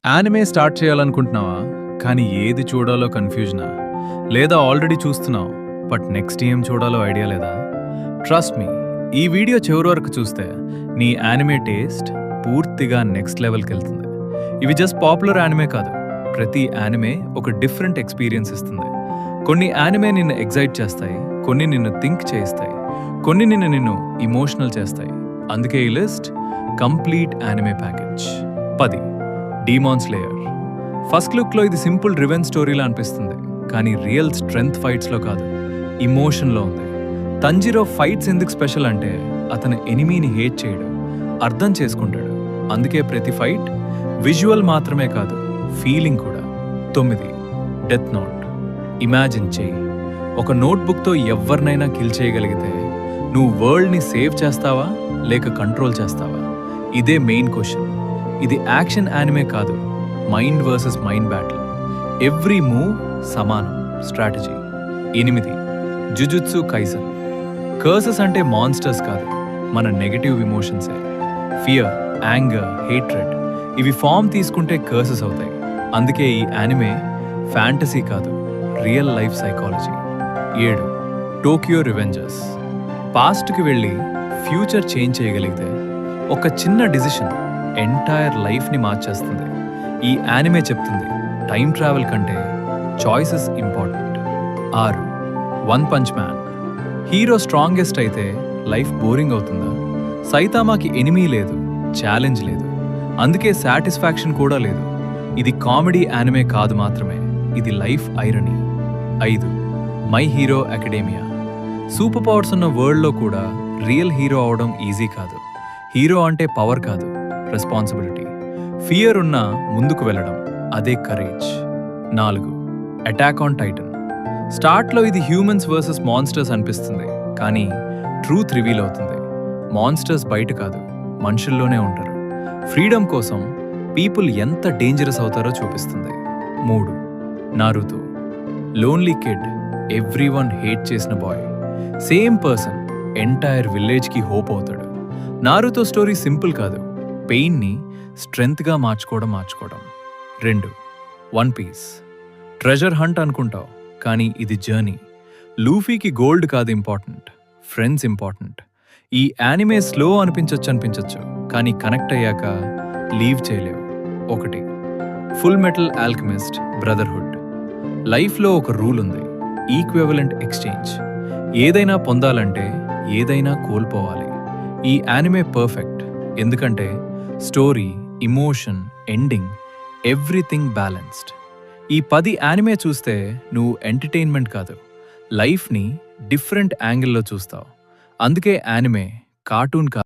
Anime start చేయాలనుకుంటున్నావా కానీ ఏది చూడాలో కన్ఫ్యూజనా లేదా ఆల్రెడీ చూస్తున్నావు బట్ నెక్స్ట్ ఏం చూడాలో ఐడియా లేదా? ట్రస్ట్ మీ, ఈ వీడియో చివరి వరకు చూస్తే నీ యానిమే టేస్ట్ పూర్తిగా నెక్స్ట్ లెవెల్కి వెళ్తుంది. ఇవి జస్ట్ పాపులర్ యానిమే కాదు, ప్రతి యానిమే ఒక డిఫరెంట్ ఎక్స్పీరియన్స్ ఇస్తుంది. కొన్ని యానిమే నిన్ను ఎగ్జైట్ చేస్తాయి, కొన్ని నిన్ను థింక్ చేస్తాయి, కొన్ని నిన్ను ఇమోషనల్ చేస్తాయి. అందుకే ఈ list complete anime package. 10 demon slayer. First లుక్లో ఇది సింపుల్ రివెంజ్ స్టోరీలా అనిపిస్తుంది, కానీ రియల్ స్ట్రెంగ్త్ ఫైట్స్లో కాదు, ఇమోషన్లో ఉంది. తంజిరో ఫైట్స్ ఎందుకు స్పెషల్ అంటే అతను ఎనిమీని హేట్ చేయడు, అర్థం చేసుకుంటాడు. అందుకే ప్రతి ఫైట్ విజువల్ మాత్రమే కాదు, ఫీలింగ్ కూడా. 9 డెత్ నోట్. ఇమాజిన్ చేయి, ఒక నోట్బుక్తో ఎవరినైనా కిల్ చేయగలిగితే నువ్వు వరల్డ్ని సేవ్ చేస్తావా లేక కంట్రోల్ చేస్తావా? ఇదే మెయిన్ క్వశ్చన్. ఇది యాక్షన్ యానిమే కాదు, mind versus mind battle. Every move సమానం, స్ట్రాటజీ. 8 Jujutsu Kaisen. కర్సెస్ అంటే మాన్స్టర్స్ కాదు, మన నెగటివ్ ఇమోషన్సే. ఫియర్, యాంగర్, హేట్రెడ్ ఇవి ఫామ్ తీసుకుంటే కర్సెస్ అవుతాయి. అందుకే ఈ యానిమే ఫ్యాంటసీ కాదు, real life psychology. 7 Tokyo Revengers. పాస్ట్కి వెళ్ళి ఫ్యూచర్ చేంజ్ చేయగలిగితే ఒక చిన్న డిసిషన్ ఎంటైర్ లైఫ్ని మార్చేస్తుంది. ఈ యానిమే చెప్తుంది టైం ట్రావెల్ కంటే choices important. 6 one punch man. Hero strongest అయితే లైఫ్ బోరింగ్ అవుతుందా? సైతామాకి ఎనిమీ లేదు, ఛాలెంజ్ లేదు, అందుకే సాటిస్ఫాక్షన్ కూడా లేదు. ఇది కామెడీ యానిమే కాదు మాత్రమే, ఇది life irony. 5 My Hero Academia. Super powers ఉన్న వరల్డ్లో కూడా రియల్ హీరో అవడం ఈజీ కాదు. హీరో అంటే పవర్ కాదు, రెస్పాన్సిబిలిటీ. ఫియర్ ఉన్నా ముందుకు వెళ్ళడం, అదే కరేజ్. 4 Attack on Titan. స్టార్ట్లో ఇది హ్యూమన్స్ వర్సెస్ మాన్స్టర్స్ అనిపిస్తుంది, కానీ ట్రూత్ రివీల్ అవుతుంది. మాన్స్టర్స్ బయట కాదు, మనుషుల్లోనే ఉంటారు. ఫ్రీడమ్ కోసం పీపుల్ ఎంత డేంజరస్ అవుతారో చూపిస్తుంది. 3 నారుతో. లోన్లీ కిడ్, ఎవ్రీవన్ హేట్ చేసిన బాయ్, సేమ్ పర్సన్ ఎంటైర్ విలేజ్కి హోప్ అవుతాడు. నారుతో స్టోరీ సింపుల్ కాదు, పెయిన్ని స్ట్రెంగ్త్గా మార్చుకోవడం. 2 వన్ పీస్. ట్రెజర్ హంట్ అనుకుంటావు, కానీ ఇది జర్నీ. లూఫీకి గోల్డ్ కాదు ఇంపార్టెంట్, ఫ్రెండ్స్ ఇంపార్టెంట్. ఈ యానిమే స్లో అనిపించచ్చు, కానీ కనెక్ట్ అయ్యాక లీవ్ చేయలేవు. 1 ఫుల్ మెటల్ ఆల్కెమిస్ట్ బ్రదర్హుడ్. లైఫ్లో ఒక రూల్ ఉంది, ఈక్వివలెంట్ ఎక్స్చేంజ్. ఏదైనా పొందాలంటే ఏదైనా కోల్పోవాలి. ఈ యానిమే పర్ఫెక్ట్, ఎందుకంటే story, emotion, ending, everything balanced. ఈ 10 యానిమే చూస్తే నువ్వు ఎంటర్టైన్మెంట్ కాదు, లైఫ్ని డిఫరెంట్ యాంగిల్లో చూస్తావు. అందుకే యానిమే కార్టూన్ కాదు.